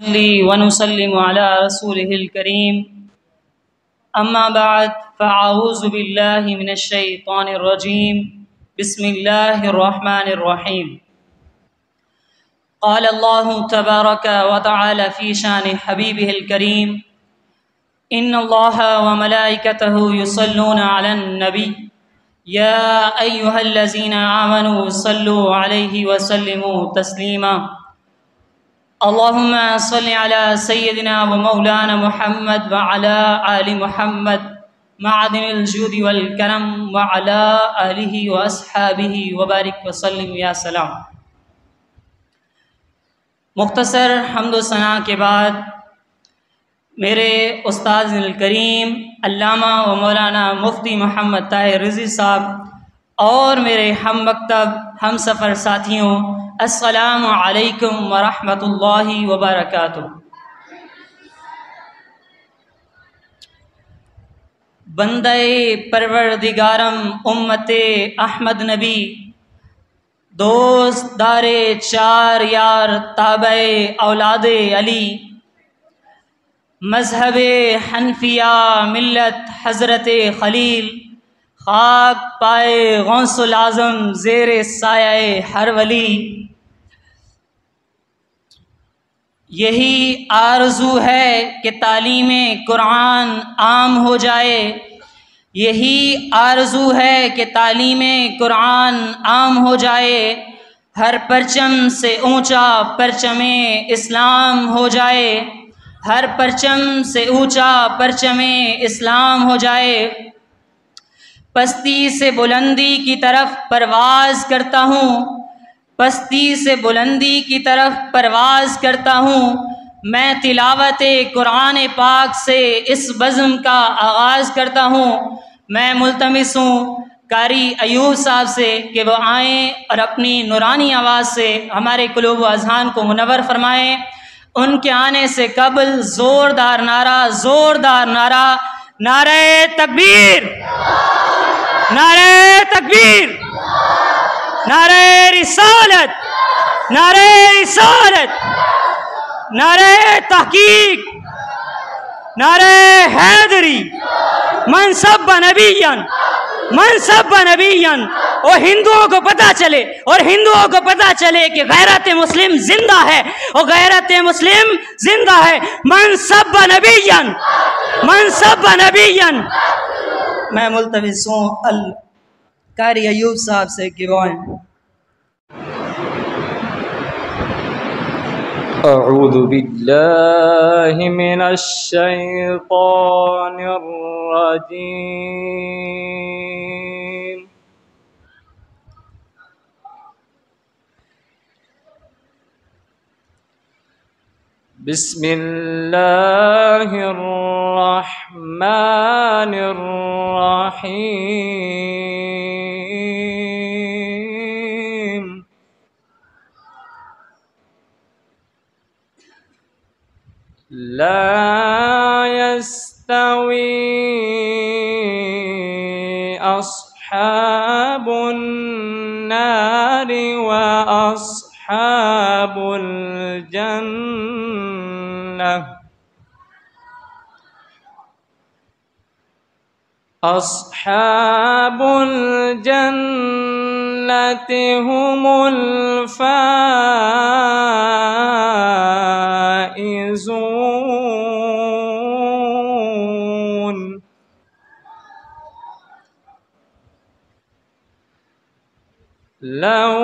वनुसल्लिमु अला रसूलिहिल करीम अम्मा बाद फ़अऊज़ु बिल्लाहि मिनश शैतानिर रजीम बिस्मिल्लाहिर रहमानिर रहीम क़ाल अल्लाहु तबारक व तआला फ़ी शानि हबीबिहिल करीम इन्नल्लाहा व मलाइकतहु युसल्लूना अलन नबी या अय्युहल्लज़ीना आमनू सल्लु अलैहि व सल्लिमू तस्लीमा अल्लाहुम्मा सल्लि अला सय्यदिना व मौलाना मुहम्मद व अला आलि मुहम्मद मअदिनिल जूदि वल करम व अला आलिहि व अस्हाबिहि व बारिक व सल्लिम या सलाम। मुख्तसर हम्द व सना के बाद मेरे उस्ताद करीम अल्लामा व मौलाना मुफ्ती मोहम्मद ताहिर रिज़वी साहब और मेरे हम मकतब हम सफ़र साथियों, अस्सलामु अलैकुम व रहमतुल्लाहि व बरकातुहू। बंदे परवरदिगारम उम्मते अहमद नबी दोस्त दारे चार यार ताबे औलादे अली मज़हबे हनफिया मिल्लत हज़रत खलील खाक पाए गौसुल आज़म ज़ेरे साये हर वली। यही आरज़ू है कि तालीमे कुरान आम हो जाए, यही आरज़ू है कि तालीमे कुरान आम हो जाए, हर परचम से ऊंचा परचमे इस्लाम हो जाए, हर परचम से ऊंचा परचमे इस्लाम हो जाए। पस्ती से बुलंदी की तरफ परवाज़ करता हूँ, पस्ती से बुलंदी की तरफ परवाज़ करता हूँ। मैं तिलावत कुरान पाक से इस बज़्म का आगाज़ करता हूँ। मैं मुल्तमिस हूँ कारी अयूब साहब से कि वो आएँ और अपनी नूरानी आवाज़ से हमारे क़ुलूब व अज़हान को मुनव्वर फरमाएँ। उनके आने से कबल ज़ोरदार नारा, नारे तकबीर, नारे तकबीर, नारे रिसालत, नारे रिसालत, नारे तहकीक, नारे हैदरी, मनसब नबीयन, मनसब नबीयन। और हिंदुओं को पता चले, और हिंदुओं को पता चले कि गैरत मुस्लिम जिंदा है, और गैरत मुस्लिम जिंदा है। मनसब नबीयन, मनसब नबीयन। मैं मुल्तमिस हूँ अल कारी अयूब साहब से कि वो अऊज़ु बिल्लाहि मिनश शैतानिर रजीम। बिस्मिल्लाहिर रहमानिर रहीम। ला यस्तवी अस्हाबुन नारि व अस्हाबुल जन्नह। अस्हाबुल जन्नति हुमुल फाइज़ून। लौ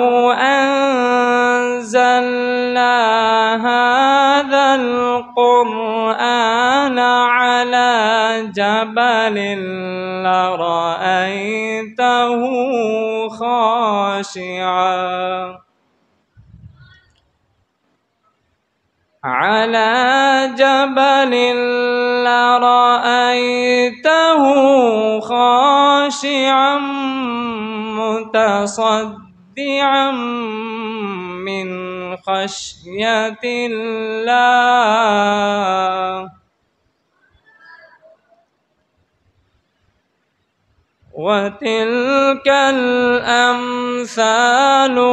अंज़लना हाज़ल क़ुरआन अला जबलिन लरअयतहु ख़ाशिअन, अला जबलिन लरअयतहु ख़ाशिअन मुतसद्दिअन मिन ख़श्यतिल्लाह। वतिल्कल अम्सालु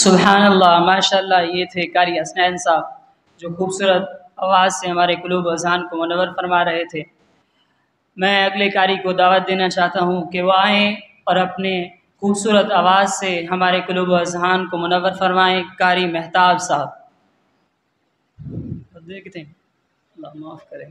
सुभान अल्लाह माशाअल्लाह। ये थे कारी हसनैन साहब जो खूबसूरत आवाज़ से हमारे कुलूब अज़ान को मुनव्वर फरमा रहे थे। मैं अगले कारी को दावत देना चाहता हूँ कि वो आएँ और अपने खूबसूरत आवाज़ से हमारे कुलूब अज़ान को मुनव्वर फरमाएँ। कारी महताब साहब देखते हैं, अल्लाह माफ़ करें।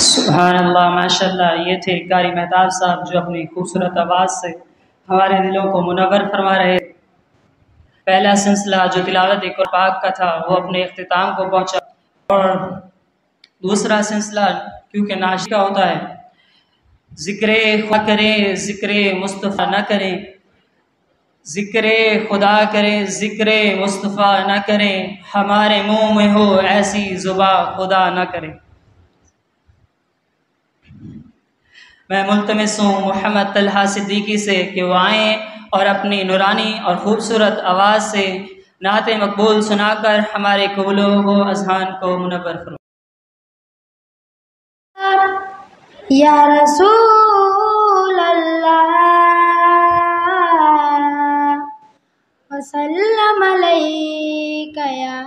सुभान अल्लाह, माशाअल्लाह। ये थे कारी मेहताब साहब जो अपनी खूबसूरत आवाज़ से हमारे दिलों को मुनव्वर फरमा रहे। पहला सिलसिला जो तिलावत कुरान पाक का था वो अपने इख्तिताम को पहुंचा, और दूसरा सिलसिला क्योंकि नाशिका होता है, ज़िक्र खुदा करें ज़िक्र मुस्तफ़ा न करें, ज़िक्र खुदा करें ज़िक्र मुस्तफ़ा न करें, हमारे मुँह में हो ऐसी ज़ुबां खुदा न करें। मैं मुल्तमिस हूँ मोहम्मद तलहा सिद्दीकी से कि वो आएँ और अपनी नूरानी और ख़ूबसूरत आवाज़ से नात मकबूल सुनाकर हमारे कबूलों को अज़हान को मुनव्वर फरमाएं। या रसूल अल्लाह वसल्लम अलैका या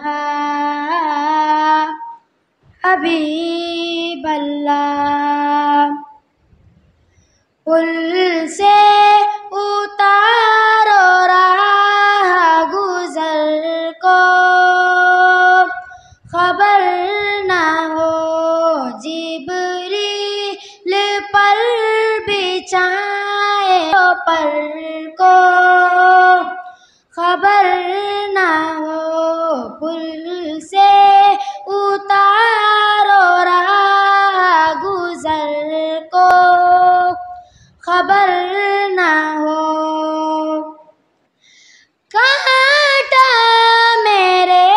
हबीब अल्लाह। पुल से उतारो राह गुज़र को, खबर ना हो जिब्रील पर बिछाए पर को, खबर ना हो पुल से उतारो राह गुज़र को, खबर ना हो। कांटा मेरे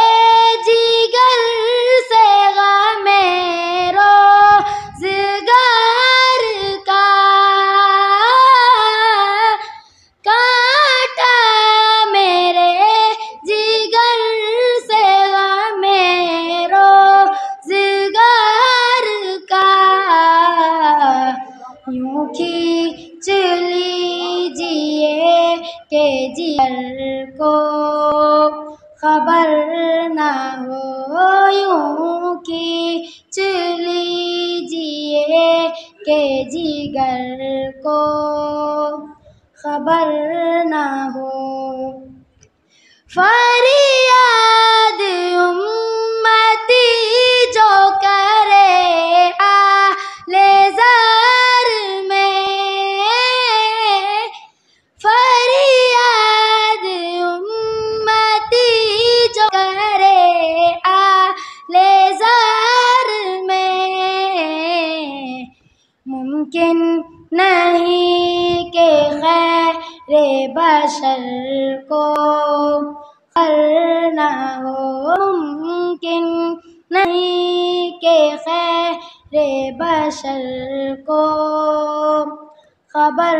जिगर से ग़मे रोज़गार का, कांटा मेरे जिगर से ग़मे रोज़गार का, यूं खींच लीजिए के जिगर को, खबर ना हो, यूं खींच लीजिए के जिगर को, खबर ना हो। फरियाद उम्मती जो करे आले ज़र में, फरियाद उम्मती जो करे आले ज़र में, मुमकिन नहीं के खैरे बशर को करना हो, मुमकिन नहीं के खैरे बशर को खबर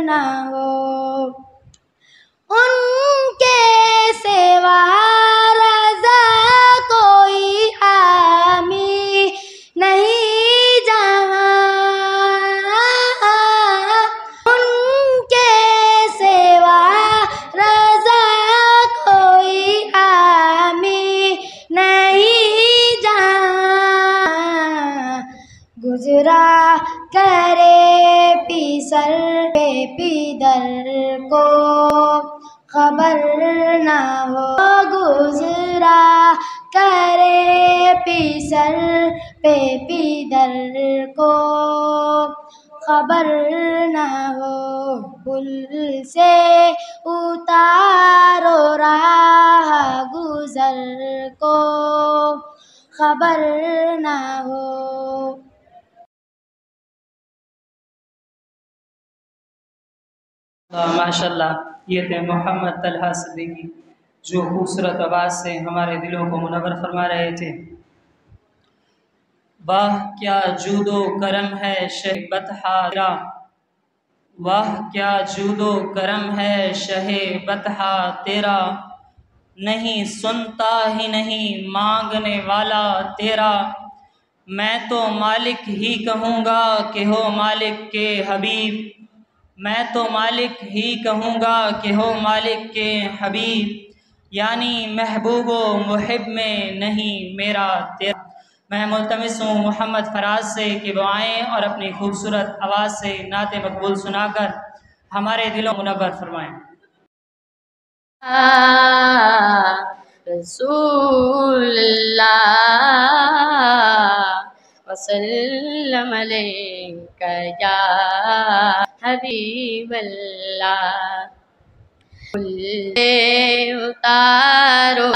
ना हो। उनके सिवा रज़ा कोई हामी नहीं जहाँ, उनके सिवा रज़ा कोई हामी नहीं जहाँ, गुज़रा सर पे पिदर को खबर ना हो गुजरा करे पिसर पे पिदर को खबर ना हो पुल से उतारो राह गुजर को खबर ना हो। माशाल्लाह, ये थे मोहम्मद तलहा सिद्दीकी जो खूबसूरत आवाज़ से हमारे दिलों को मुनव्वर फरमा रहे थे। वाह क्या जूदो करम है शह बतहा तेरा, वाह क्या जूदो करम है शहे बतहा तेरा, नहीं सुनता ही नहीं मांगने वाला तेरा, मैं तो मालिक ही कहूँगा कि हो मालिक के हबीब, मैं तो मालिक ही कहूँगा कि हो मालिक के हबीब, यानी महबूबो मुहिब में नहीं मेरा तेरा। मैं मुल्तमिस हूँ मोहम्मद फराज से कि वो आएँ और अपनी खूबसूरत आवाज़ से नाते मकबूल सुनाकर हमारे दिलों मुनव्वर फरमाएँ। रसूलुल्लाह वसल्लम अलैका या हबीबल्लाह, से उतारो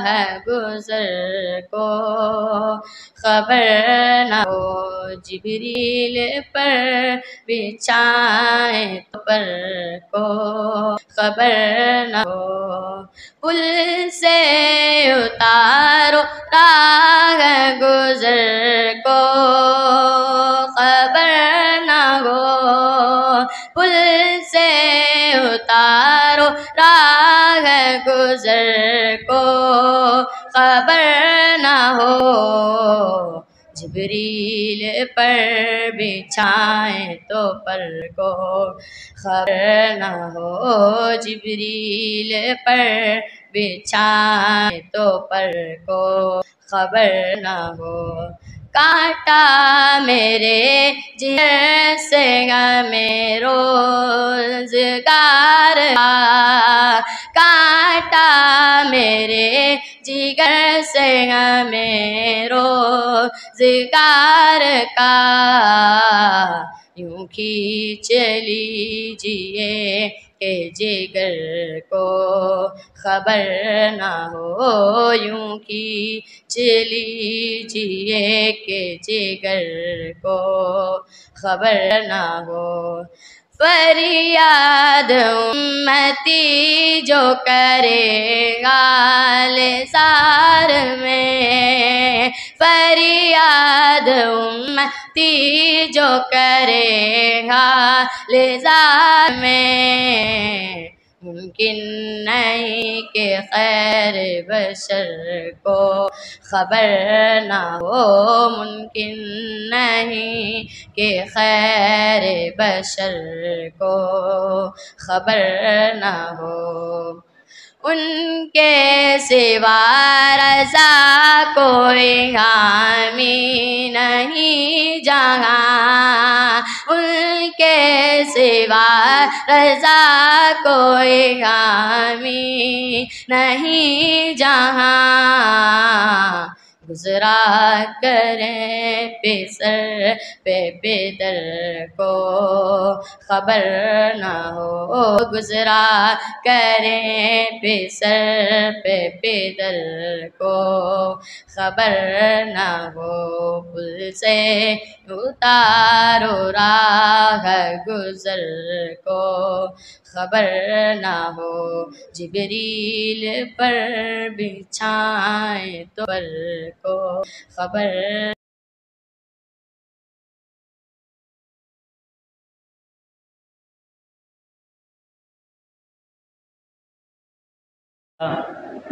है गुजर को खबर न हो जिब्रील पर बिछाए तो पर को खबर न हो, पुल से उतारो राह गुजर को खबर न हो, पुल से उतारो राह गुजर को खबर न हो, जिब्रील पर बिछाए तो पर को खबर न हो, जिब्रील पर बिछाए तो पर को खबर न हो, कांटा मेरे जिगर से गमे रोज़गार का, कांटा मेरे जिगर से गमे रोज़गार का, यूं खींच लीजिए के जिगर को खबर ना हो, यूं खींच लीजिए के जिगर को खबर ना हो, फरियाद उम्मती जो करेगा लेज़ार में, फरियाद उम्मती जो करेगा लेज़ार में, मुमकिन नहीं कि खैर बशर को खबर ना हो, मुमकिन नहीं कि खैर बशर को खबर ना हो, उनके सिवा रज़ा कोई हामी नहीं जहाँ, उनके सिवा रज़ा कोई हामी नहीं जहाँ, गुज़रा करें पेसर पे बेदर को खबर ना हो, गुज़रा करें पेसर पे बेदर को खबर ना हो, पुल से उतारो राह गुज़र को खबर ना हो, जिब्रील पर बिछाए तो पर को खबर।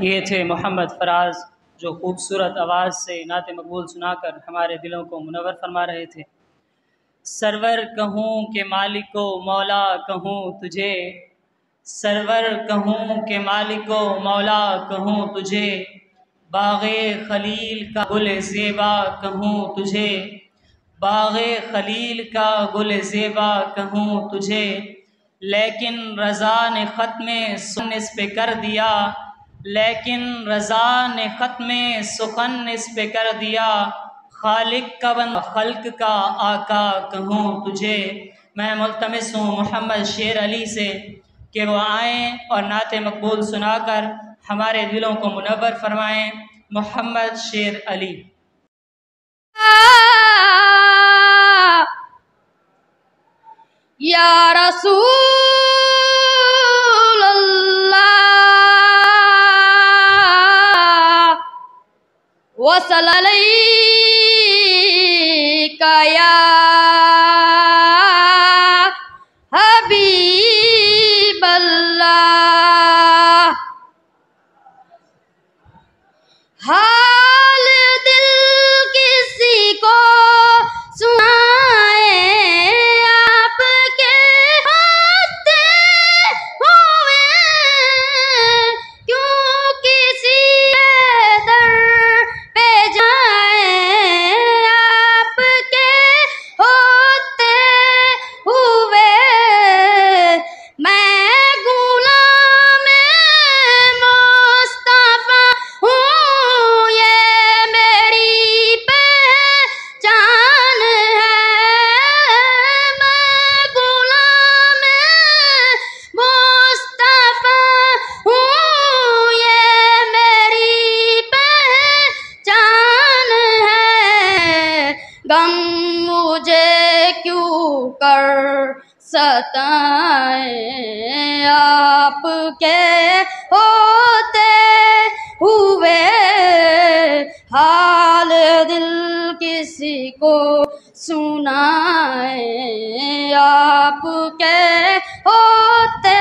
ये थे मोहम्मद फराज जो खूबसूरत आवाज़ से नाते मकबूल सुनाकर हमारे दिलों को मुनव्वर फरमा रहे थे। सरवर कहूँ के मालिको मौला कहूँ तुझे, सरवर कहूँ के मालिको मौला कहूँ तुझे, बाग़े खलील का गुल ज़ेबा कहूँ तुझे, बाग़े खलील का गुल ज़ेबा कहूँ तुझे, लेकिन रज़ा ने ख़त्म सुन इस पे कर दिया, लेकिन रज़ा ने ख़त्म सुखन इस पे कर दिया। खालिक का बंदा खल्क का आका कहूँ तुझे। मैं मुल्तमिस हूँ मोहम्मद शेर अली से कि वो आएँ और नाते मकबूल सुनाकर हमारे दिलों को मुनव्वर फरमाएँ। मोहम्मद शेर अली। या रसूल अल्लाह वसल अलैका या हबीब अल्लाह। हाल दिल किसी को सुनाए आपके होते हुए, क्यों किसी दर पे जाए आपके होते हुए। मैं गुलाम मुस्तफा हूँ, ये मेरी पहचान है। मैं गुलाम मुस्तफा हूँ, ये मेरी पहचान है। गम मुझे क्यों कर सताए आपके होते हुए। हाल दिल किसी को सुनाए आपके होते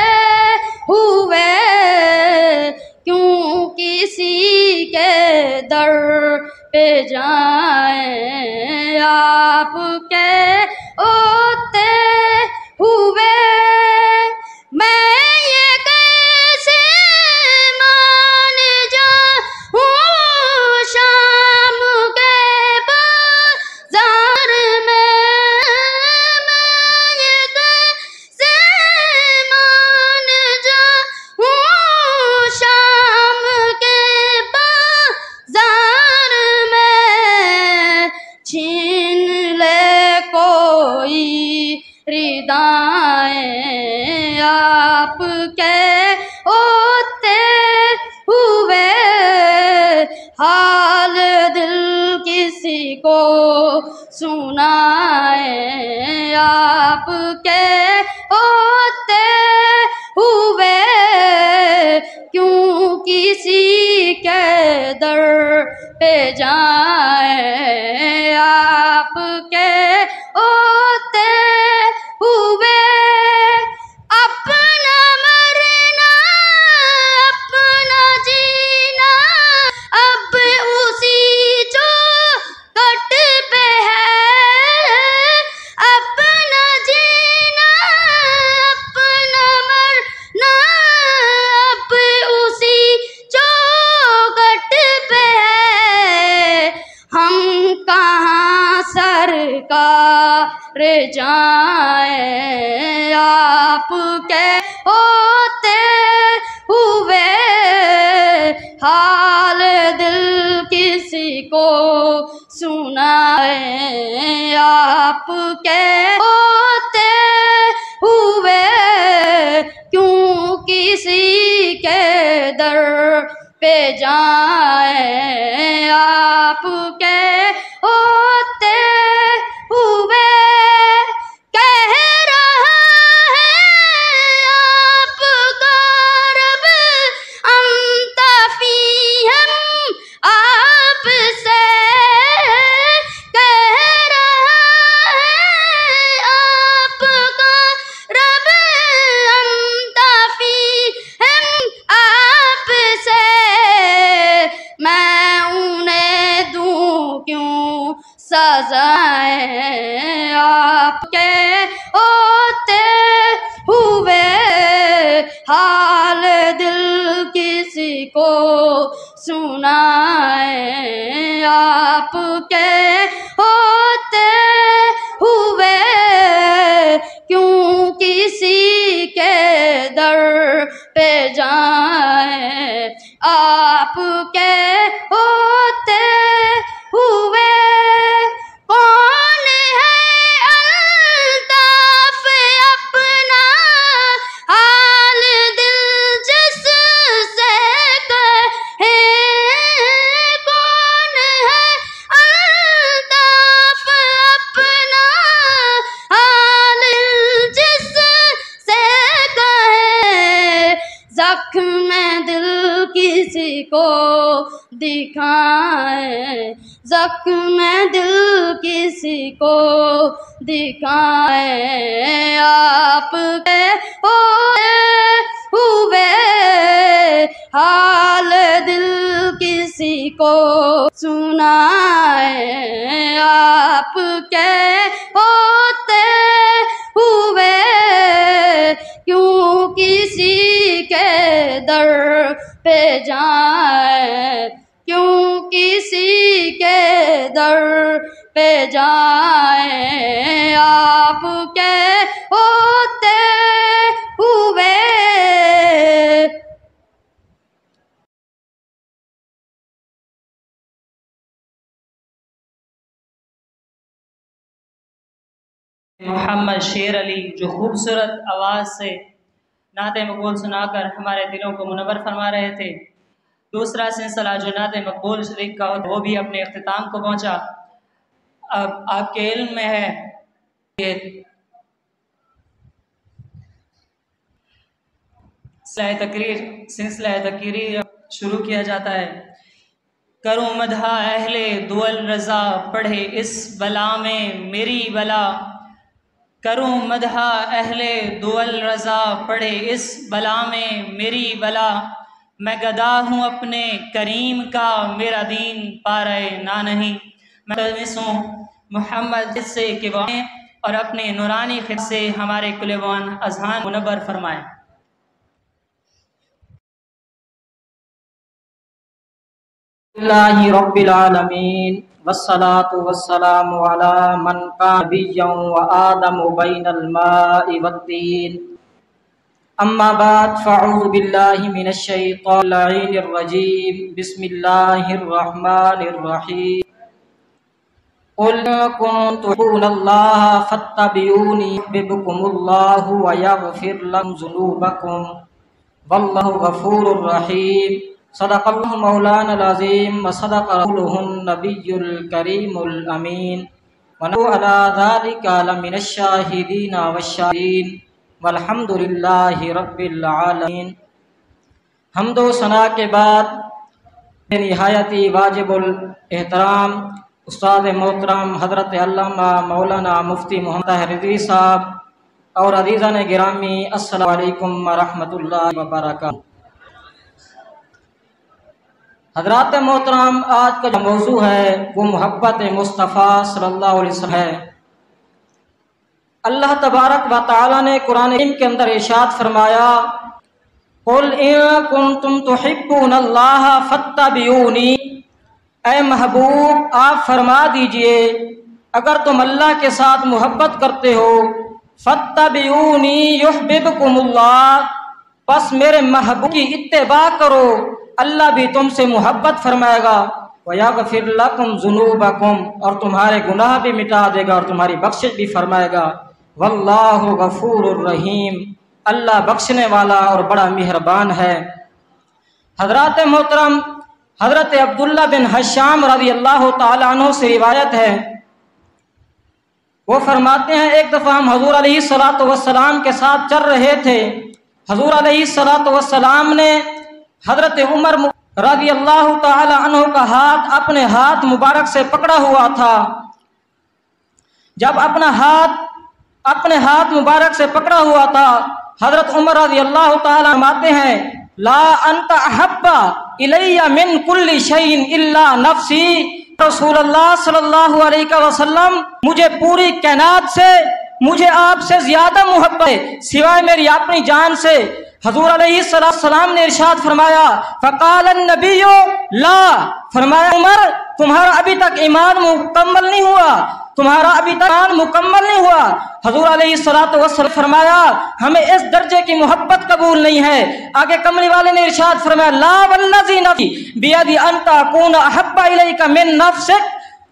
हुए, क्यों किसी के दर पे जाए आपके होते हुए। मैं ये कैसे मान जाऊँ शाम के बाजार में। मैं ये कैसे मान जाऊँ शाम के बाजार में। छीन ले कोई रिदाएं आपके होते हुए। हाल दिल किसी को सुनाए आपके होते हुए, क्यों किसी के दर पे जाए आपके होते हुए। अपना मरना अपना जीना अब उसी चौखट पे है। अपना जीना अपना मरना अब उसी चौखट पे है। हम कहाँ सरकार जाए आपके होते हुए। हाल दिल किसी को सुनाए आपके होते हुए, क्यों किसी के दर पे जाए आपके होते हुए। कह रहा है आपका रब अंता फीहम आपसे। कह रहा है आपका रब अंता फीहम आपसे। मैं उन्हें दूं क्यों सजाएं आपके होते हुए। हाल दिल किसी को सुनाए आपके होते आपके होते हुए कौन है अल्ताफ अपना हाल दिल जिससे कहे, कौन है अल्ताफ अपना हाल जिससे कहे। जख्म दिल किसी को दिखाए, जख्म दिल किसी को दिखाए, आपके होते हुए हाल दिल किसी को सुनाए, आपके होते हुए क्यों किसी के दर पे जाए, क्यों किसी के दर पे जाए, आपके होते हुए। मोहम्मद शेर अली जो खूबसूरत आवाज़ से नाते मकबूल सुनाकर हमारे दिलों को मुनव्वर फरमा रहे थे। दूसरा सिलसिला जो नाते मकबूल शरीफ का वो भी अपने अख्तिताम को पहुंचा। अब आपके इल्म में है कि सिलसिला तकरीर शुरू किया जाता है। करूँ मदहा अहले दुअल रज़ा पढ़े इस बला में मेरी बला, करूँ मदहा अहले दुअल रज़ा पढ़े इस बला में मेरी बला, मैं गदा हूँ अपने करीम का मेरा दीन पारे ना नहीं। मैं हूँ मोहम्मद से के और अपने नूरानी खिद से हमारे कुलवान अज़हान मुनव्वर फरमाएँ। रब्बिल आलमीन वस्सलातु वस्सलामु अला मन कान नबिय्यन व आदमु बैनल माइ वत्तीन, अम्मा बाद फ़अऊज़ु बिल्लाहि मिनश शैतानिर रजीम, बिस्मिल्लाहिर रहमानिर रहीम। क़ुल इन कुन्तुम तुहिब्बूनल्लाह फत्तबिऊनी युहब्बिबकुमुल्लाहु व यग़फिर लकुम ज़ुनूबकुम वल्लाहु गफ़ूरुर रहीम। सदक़ल्लाहु मौलानल अज़ीम व सदक़ रसूलुहुन नबियुल करीमुल अमीन व नहनु अला ज़ालिका लमिनश शाहिदीन वश्शाहिदीन वल्हम्दुलिल्लाहि रब्बिल आलमीन। हम्दो सना के बाद निहायती वाजिबुल एहतराम उस्ताद मोहतरम हज़रत अल्लामा मौलाना मुफ्ती मोहम्मद ताहिर रिज़वी साहब और अज़ीज़ान गिरामी, अस्सलामु अलैकुम व रहमतुल्लाहि व बरकातुहू। हज़रात मोहतरम, आज का जो मौजू है वो मोहब्बत मुस्तफ़ा सल्लल्लाहु अलैहि वसल्लम है। अल्लाह तबारक व तआला ने कुरान के अंदर इरशाद फरमाया, कुल इन कुन्तुम तुहिब्बूनल्लाह फत्तबिऊनी, ऐ महबूब आप फरमा दीजिए अगर तुम अल्लाह के साथ मोहब्बत करते हो, फत्तबिऊनी युहब्बिबकुमुल्लाह, बस मेरे महबूब की इत्तिबा करो, अल्लाह भी तुमसे मोहब्बत फरमाएगा, व यग़फिर लकुम ज़ुनूबकुम, और तुम्हारे गुनाह भी मिटा देगा और तुम्हारी बख्शिश भी फरमाएगा। वल्लाहु गफ़ूरुर रहीम, अल्लाह बख्शने वाला और बड़ा मेहरबान है। हज़रात मोहतरम, हज़रत अब्दुल्ला बिन हश्शाम रज़ियल्लाहु ताला अन्हु से रिवायत है, वो फरमाते हैं एक दफ़ा हम हज़ूर अलैहिस्सलातु वस्सलाम के साथ चल रहे थे। हज़ूर अलैहिस्सलातु वस्सलाम ने हज़रत उमर रज़ियल्लाहु ताला अन्हु का हाथ अपने हाथ मुबारक से पकड़ा हुआ था। जब अपना हाथ अपने हाथ मुबारक से पकड़ा हुआ था, हज़रत उमर रज़ियल्लाहु ताला फरमाते हैं, ला अंत अहब्बा इलैया मिन कुल्ली शैइन इल्ला नफ्सी, रसूलुल्लाह सल्लल्लाहु अलैहि वसल्लम, मुझे पूरी कायनात से मुझे आपसे ज्यादा मोहब्बत है सिवाय मेरी अपनी जान से। हजूर अलैहिस्सलाम ने इरशाद फरमाया, फ़क़ाल नबियो ला, फरमाया उमर तुम्हारा अभी तक ईमान मुकम्मल नहीं हुआ। तुम्हारा अभी तक ईमान मुकम्मल नहीं हुआ। हजूर अलैहिस्सलातु वस्सलाम फरमाया हमें इस दर्जे की मोहब्बत कबूल नहीं है। आगे कमली वाले ने इरशाद फरमाया ला वल्लज़ी नफ़्सी बियदी अन्ता अकूना अहब्बा इलैका मिन नफ्सिक।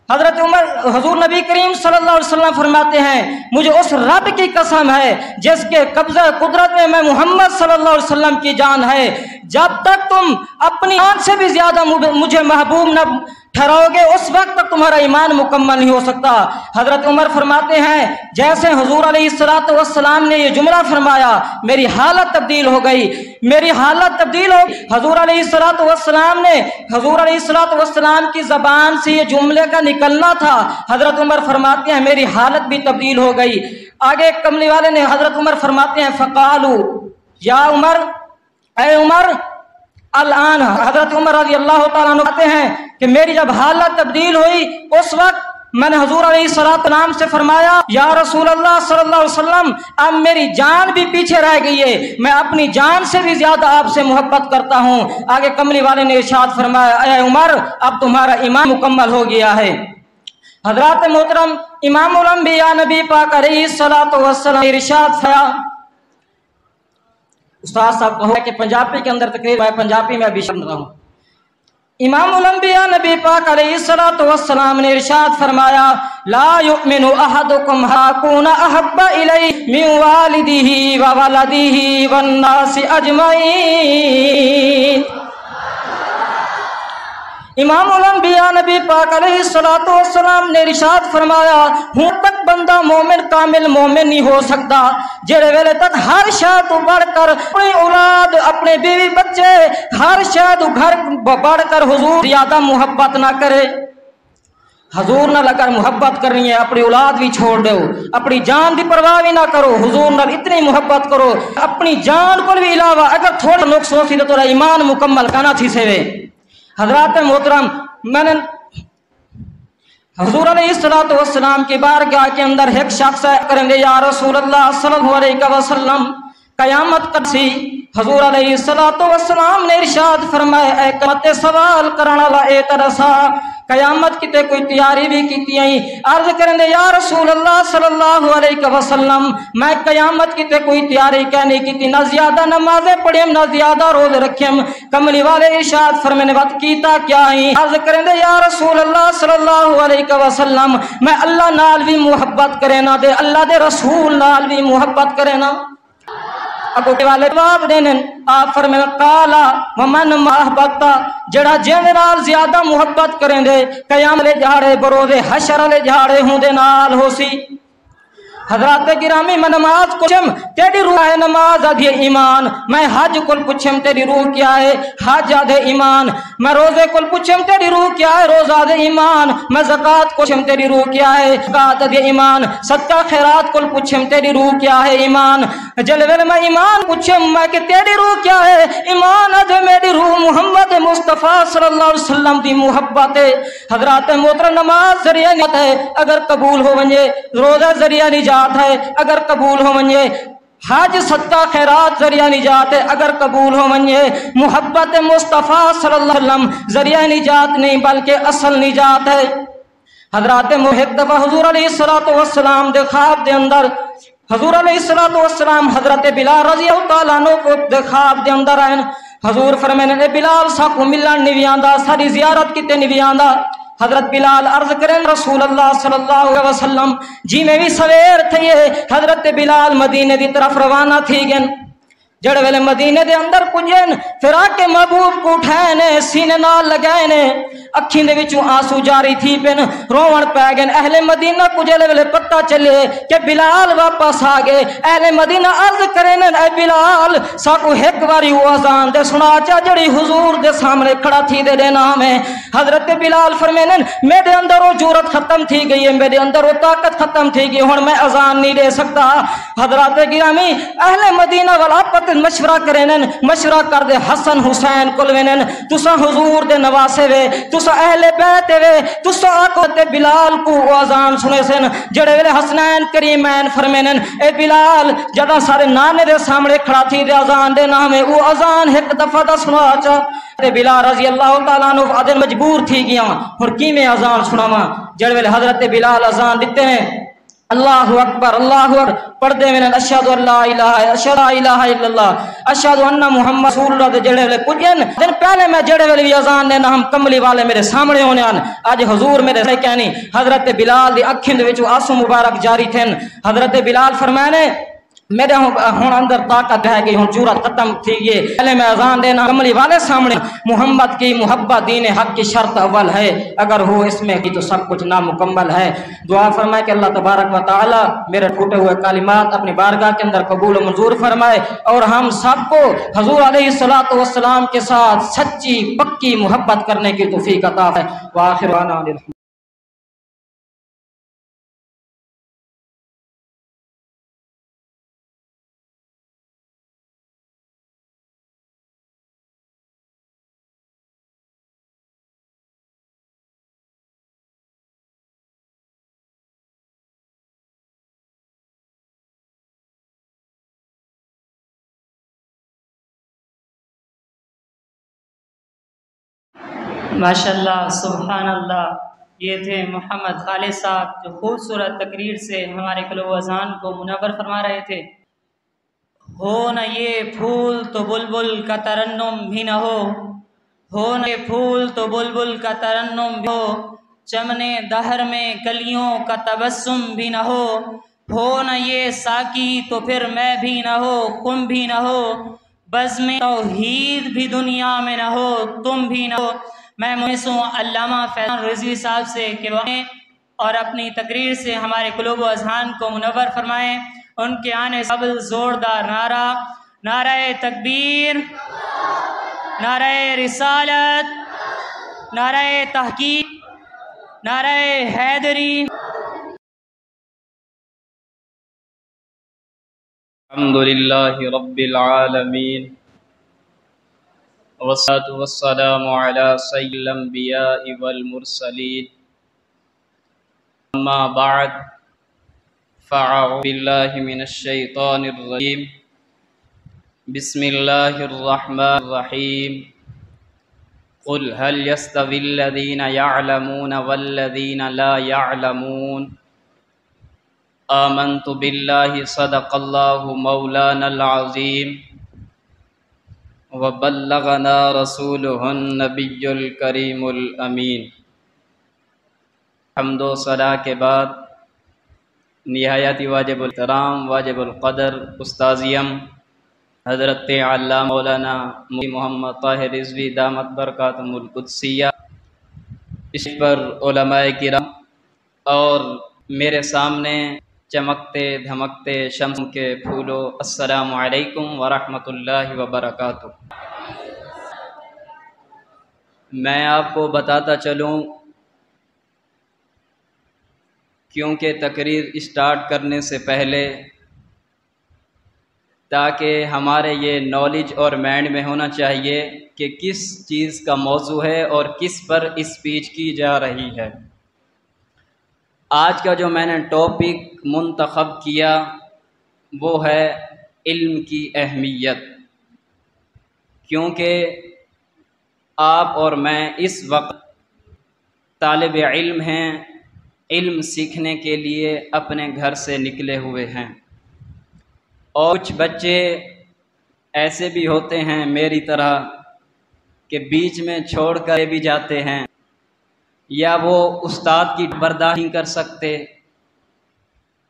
हजरत उमर हजूर नबी करीम सल्लल्लाहु अलैहि वसल्लम फरमाते हैं मुझे उस रब की कसम है जिसके कब्जा कुदरत में मैं मोहम्मद सल्लल्लाहु अलैहि वसल्लम की जान है, जब तक तुम अपनी जान से भी ज्यादा मुझे महबूब न ठहराओगे उस वक्त तक तुम्हारा ईमान मुकम्मल नहीं हो सकता। हजरत उमर फरमाते हैं जैसे हुजूर अलैहिस्सलातु वस्सलाम ने ये जुमला फरमाया मेरी हालत तब्दील हो गई, मेरी हालत तब्दील हो। हजूर अलैहिस्सलातु वस्सलाम ने हजूर अलैहिस्सलातु वस्सलाम की जबान से ये जुमले का निकलना था। हजरत उमर फरमाते हैं मेरी हालत भी तब्दील हो गई। आगे कमली वाले ने हजरत उमर फरमाते हैं फ़क़ालू या उमर, ऐ उमर अल-आन। हजरत उमर रज़ी अल्लाह तआला अन्हु कहते हैं कि मेरी जब हालत तब्दील हुई उस वक्त मैंने हुजूर अलैहिस्सलातु नाम से फरमाया या रसूल अल्लाह सल्लल्लाहु अलैहि वसल्लम अब मेरी जान भी पीछे रह गई है, मैं अपनी जान से भी ज्यादा आपसे मोहब्बत करता हूँ। आगे कमली वाले ने इरशाद फरमाया ऐ उमर अब तुम्हारा ईमान मुकम्मल हो गया है। हजरत मोहतरम इमामुल अंबिया नबी पाक अलैहिस्सलातु वस्सलाम इरशाद फरमाया, उस्ताद साहब कहो कि पंजाबी के अंदर तकरीर मैं पंजाबी में अभी सुन रहा हूँ। इमामुल अंबिया नबी पाक अलैहिस्सलातु वस्सलाम ने इरशाद फरमाया ला युमिनु अहदुकुम हाकुना अहब्बा इलैहि मिन वालिदिही व वलदिही वन नासि अजमईन। इमामुल अंबिया नबी पाक अलैहिस्सलातु वस्सलाम ने इरशाद फरमाया हूं तक बंदा मोमिन कामिल मोमिन नहीं हो सकता जेड़े वेले तक हर शय तो बढ़कर अपनी औलाद अपने बीवी बच्चे हर शय तो घर बढ़कर हुजूर ज्यादा मोहब्बत ना करे। हुजूर नाल अगर मोहब्बत करनी है अपनी औलाद भी छोड़ दो, अपनी जान की परवाह भी ना करो, हुजूर नाल इतनी मोहब्बत करो अपनी जान को भी अलावा अगर थोड़ा नुक्स हो सी तो तेरा ईमान मुकम्मल करना थी सेवे। हजरत मोहतरम मैंने हुजूर अलैहिस्सलातु वस्सलाम की बारगाह के अंदर एक शख्स करेंगे या रसूल अल्लाह सल्लल्लाहु अलैहि वसल्लम कयामत कब सी। हुजूर अलैहिस्सलातु वस्सलाम ने इरशाद फरमाया ऐ क़यामत सवाल करने वाला ए तरसा कयामत की ते कोई तैयारी भी की आई। अर्ज करेंगे या रसूल अल्लाह सल्लल्लाहु अलैहि वसल्लम मैं कयामत की ते कोई तैयारी कहने की ना ज्यादा नमाजें पढ़ियम ना ज्यादा रोज रखियम। कमली वाले इरशाद फरमाने बात कीता क्या ही। अर्ज करेंगे या रसूल अल्लाह सल्लल्लाहु अलैहि वसल्लम मैं अल्लाह नाल भी मुहब्बत करे ना दे अल्लाह दे रसूल नाल भी मुहब्बत करे ना। अगो वाले जवाब देने आप फरमाया काला वमन महबता जड़ा जिहदे नाल ज्यादा मुहब्बत करेंगे कयामत दे झाड़े बरोज़े हशर दे झाड़े होंदे नाल होसी। हजरात गिरामी मैं नमाज पूछम तेरी रूह है नमाज आधे ईमान, मैं हज कुल पूछम तेरी रूह क्या है हज आधे ईमान, मैं रोजे कुल पूछम तेरी रूह क्या है रोजा आधे ईमान, मैं ज़कात पूछम तेरी रूह क्या है ज़कात आधे ईमान, सदका खैरात कुल पूछम तेरी रूह क्या है ईमान। जलवेल मैं ईमान पूछम मैं कि तेरी रूह क्या है ईमान आधे मेरी रूह मोहम्मद मुस्तफ़ा सल्लल्लाहु अलैहि वसल्लम की मुहब्बत है। हजरात मोहतरम नमाज जरिया निजात है अगर कबूल हो वने, रोजा जरिया निजात है अगर कबूल हो वने, हज सदका खैरात जरिया निजात है अगर कबूल हो वने, मुहब्बत मुस्तफ़ा सल्लल्लाहु अलैहि वसल्लम जरिया निजात नहीं बल्कि असल निजात है। हजरात एक दफा हुजूर अलैहिस्सलातु वस्सलाम दे ख्वाब दे अंदर हुजूर अलैहिस्सलातु वस्सलाम हजरत बिलाल रज़ी अल्लाह तआला अन्हु को दे ख्वाब दे अंदर आए। हजूर फरमाने बिलाल साकू मिलन नहीं आंदा सारी जियारत किते नहीं आंदा। हजरत बिलाल अर्ज करें रसूल अल्लाह सल्लल्लाहु अलैहि वसल्लम जी में भी सवेर थी हजरत बिलाल मदीने की तरफ रवाना थी गए। जड़े वेले मदीने दे अंदर पुजन फिर आके महबूब को उठाए ने सीने नाल लगाए ने अखी दे विचों आंसू जारी थी पेन रोवण पै गए। अहले मदीना को जड़े वेले पता चले कि बिलाल वापस आ गए। अहले मदीना अर्ज करे ने ऐ बिलाल साकू एक बारी वो अजान दे सुना चा जड़ी हुजूर दे सामने खड़ा थी दे नाम है। हजरत बिलाल फरमाने मेरे अंदर वो जरूरत खत्म थी गई है, मेरे अंदर वो ताकत खत्म थी गई, हुण मैं अजान नहीं दे सकता। हजरत गिरामी अहले मदीना वाला मशवरा करें मशवरा कर दे हसन हुसैन कुल वेन तुसा हुजूर दे नवासे वे तुसा अहले बैत वे तुसा आको ते बिलाल को अजान सुने सन। जड़े वेले हसनैन करीमैन फरमेन ए बिलाल जदा सारे नाने दे सामने खड़ा थी दे अजान दे नाम है वो अजान एक दफा दा सुना चा ते बिलाल रज़ी अल्लाह तआला अन्हु आदन मजबूर थी गया हुण किवें अजान सुनावा। जड़ वेले हजरत बिलाल अजान दिते हैं अल्लाहु अकबर पढ़दे में अशहदु अल्ला इलाहा इल्लल्लाह अशहदु अन्ना मुहम्मद रसूलुल्लाह दे जड़े वेले पुजन दिन पहले मैं जड़े वेले भी अजान देना हम कमली वाले मेरे सामने होने आन आज हुजूर मेरे से कहनी हजरत बिलाल दी अखिन दे विच आंसू मुबारक जारी थे। हजरत बिलाल फरमाने मेरे हुण अंदर ताकत है कि हुण जरूरत खत्म थी गई पहले मैं अजान देना कमली वाले सामने मोहम्मद की मोहब्बत दीन हक की शर्त अव्वल है अगर हो इसमें की तो सब कुछ नामुकम्मल है। दुआ फरमाए कि अल्लाह तबारक व तआला मेरे फूटे हुए कालिमात अपनी बारगाह के अंदर कबूल और मंजूर फरमाए और हम सबको हुजूर अलैहिस्सलातु वस्सलाम के साथ सच्ची पक्की मोहब्बत करने की तौफीक अता है। व आखिर माशाल्लाह सुभान अल्लाह। ये थे मोहम्मद खालिद साहब जो खूबसूरत तकरीर से हमारे क़ुल्ब अज़ान को मुनव्वर फरमा रहे थे। हो न ये फूल तो बुलबुल का तरन्नुम भी न हो न ये फूल तो बुलबुल का तरन्नुम भी हो, चमने दहर में कलियों का तबस्सुम भी न हो न ये साकी तो फिर मैं भी न हो तुम भी न हो, बज़्म तौहीद भी दुनिया में न हो तुम भी न हो। मैं मुहसूँ अल्लामा फैज़ान रिज़वी साहब से कि वह और अपनी तकरीर से हमारे क़ुल्ब अज़हान को मुनव्वर फरमाएँ। उनके आने से ज़ोरदार नारा नारे तकबीर, नारे रिसालत, नारे तहकीक, नारे हैदरी। अल्हम्दुलिल्लाहि रब्बिल आलमीन वस्सलातु वस्सलामु अला सय्यिदिल अंबिया'i वल मुरसलीन अम्मा बअद फ़अऊज़ु बिल्लाहि मिनश शैतानिर रजीम बिस्मिल्लाहिर रहमानिर रहीम क़ुल हल यस्तविल्लज़ीना यअलमून वल्लज़ीना ला यअलमून आमन्तु बिल्लाहि सदक़ल्लाहु मौलानल अज़ीम व बल्लगना रसूलुहुन नबियुल करीमुल अमीन। हम्दो सला के बाद निहायत वाजिबुल इहतराम वाजिबुल क़दर उस्ताज़ियम हज़रत अल्लामा मौलाना मुफ्ती मोहम्मद ताहिर रिज़वी दामत बरकातुहुल क़ुद्सिया, इस पर उलमाए किराम और मेरे सामने चमकते धमकते शम्स के फूलों अस्सलामु अलैकुम व रहमतुल्लाहि व बरकातुहू। मैं आपको बताता चलूँ क्योंकि तकरीर स्टार्ट करने से पहले ताकि हमारे ये नॉलेज और माइंड में होना चाहिए कि किस चीज़ का मौजू है और किस पर स्पीच की जा रही है। आज का जो मैंने टॉपिक मुंतखब किया वो है इल्म की अहमियत, क्योंकि आप और मैं इस वक्त तालिब इल्म हैं, इल्म सीखने के लिए अपने घर से निकले हुए हैं। और कुछ बच्चे ऐसे भी होते हैं मेरी तरह कि बीच में छोड़ कर भी जाते हैं, या वो उस्ताद की बर्दाश्त नहीं कर सकते,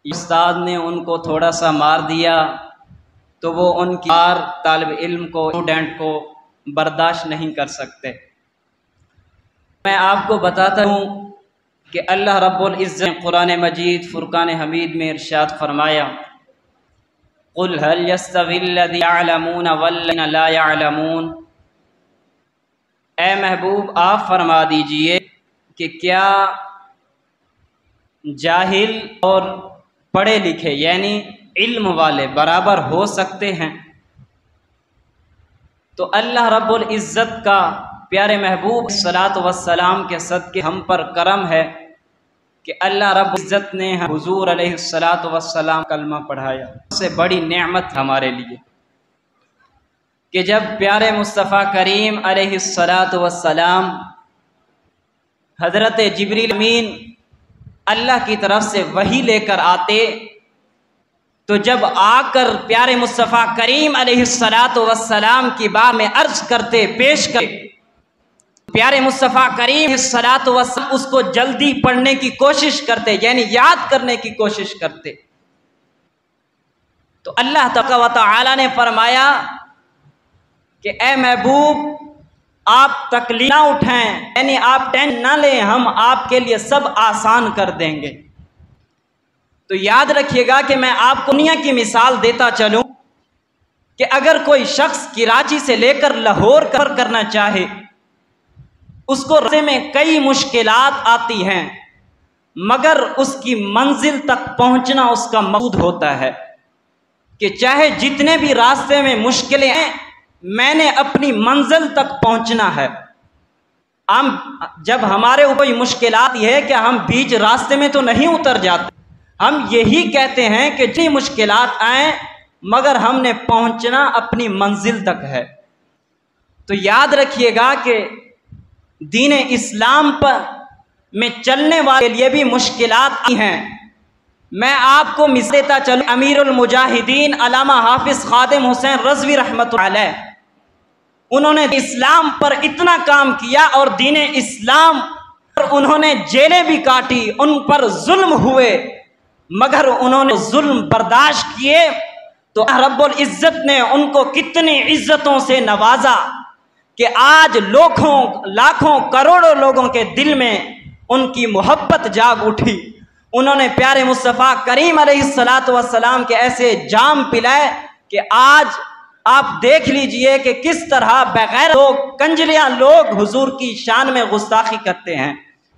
उस्ताद ने उनको थोड़ा सा मार दिया तो वो उनकी मार तालिब इल्म को स्टूडेंट को बर्दाश्त नहीं कर सकते। मैं आपको बताता हूँ कि अल्लाह रब्बुल इज़्ज़त ने कुरान मजीद फुरकान हमीद में इरशाद फरमाया क़ुल हल यस्तविल्लज़ीना यअलमून वल्लज़ीना ला यअलमून। ए महबूब आप फरमा दीजिए कि क्या जाहिल और पढ़े लिखे यानी इल्म वाले बराबर हो सकते हैं? तो अल्लाह रब्बुल इज़्ज़त का प्यारे महबूब सलातो वस्सलाम के सदके हम पर करम है कि अल्लाह रब्बुल इज़्ज़त ने हुज़ूर अलैहिस्सलातो वस्सलाम कलमा पढ़ाया। सबसे बड़ी नेमत हमारे लिए कि जब प्यारे मुस्तफ़ा करीम अलैहिस्सलातो वस्सलाम हज़रत जिब्रील अमीन अल्लाह की तरफ से वही लेकर आते, तो जब आकर प्यारे मुस्तफ़ा करीम अलैहिस्सलातु वस्सलाम की बात में अर्ज करते, पेश करते, प्यारे मुस्तफ़ा करीम अलैहिस्सलातु वस्सलाम उसको जल्दी पढ़ने की कोशिश करते, यानी याद करने की कोशिश करते। तो अल्लाह तआला ने फरमाया कि ए महबूब, आप तकलीफ ना उठाएं, यानी आप टेंशन ना लें, हम आपके लिए सब आसान कर देंगे। तो याद रखिएगा कि मैं आपको दुनिया की मिसाल देता चलूं कि अगर कोई शख्स कराची से लेकर लाहौर करना चाहे, उसको रास्ते में कई मुश्किलात आती हैं, मगर उसकी मंजिल तक पहुंचना उसका मकसूद होता है कि चाहे जितने भी रास्ते में मुश्किलें हैं, मैंने अपनी मंजिल तक पहुंचना है। जब हमारे ऊपर कोई मुश्किलात ये है कि हम बीच रास्ते में तो नहीं उतर जाते, हम यही कहते हैं कि जितनी मुश्किलात आए मगर हमने पहुंचना अपनी मंजिल तक है। तो याद रखिएगा कि दीन इस्लाम पर में चलने वाले के लिए भी मुश्किलात आई हैं। मैं आपको मिसाल देता चलूं, अमीरुल मुजाहिदीन अल्लामा हाफिज खादिम हुसैन रज़वी रहमतुल्लाह अलैह, उन्होंने इस्लाम पर इतना काम किया और दीन इस्लाम पर उन्होंने जेलें भी काटी, उन पर जुल्म हुए, मगर उन्होंने जुल्म बर्दाश्त किए तो रब्बुल इज्जत ने उनको कितनी इज्जतों से नवाजा कि आज लाखों करोड़ों लोगों के दिल में उनकी मोहब्बत जाग उठी। उन्होंने प्यारे मुस्तफ़ा करीम अलैहिस्सलातु वस्सलाम के ऐसे जाम पिलाए कि आज आप देख लीजिए कि किस तरह बगैर लोग, कंजलियां लोग हुजूर की शान में गुस्ताखी करते हैं।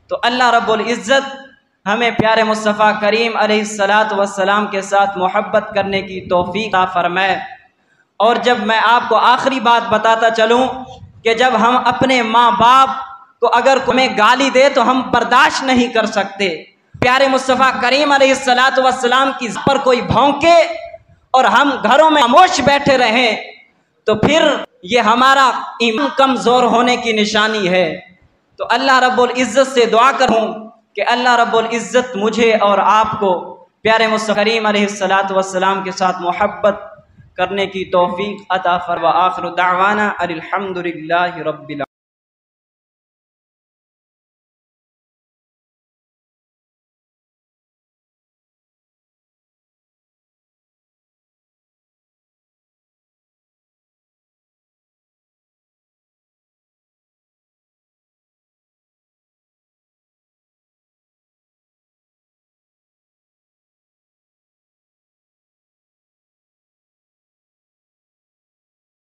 तो अल्लाह रब्बुल इज्जत हमें प्यारे मुस्तफ़ा करीम अलैहिस्सलातु वस्सलाम के साथ मोहब्बत करने की तौफीक अता फरमाए। और जब मैं आपको आखिरी बात बताता चलूं कि जब हम अपने माँ बाप को अगर हमें गाली दे तो हम बर्दाश्त नहीं कर सकते, प्यारे मुस्तफ़ा करीम अलैहिस्सलातु वस्सलाम की पर कोई भौंके और हम घरों में खामोश बैठे रहें तो फिर ये हमारा ईमान कमज़ोर होने की निशानी है। तो अल्लाह रब्बुल इज़्ज़त से दुआ करूँ कि अल्लाह रब्बुल इज़्ज़त मुझे और आपको प्यारे मुस्तफ़ा करीम अलैहिस्सलातु वस्सलाम के साथ मोहब्बत करने की तौफीक अता फरमा। आखिरु दावाना अनिल हम्दुलिल्लाहि रब्बिल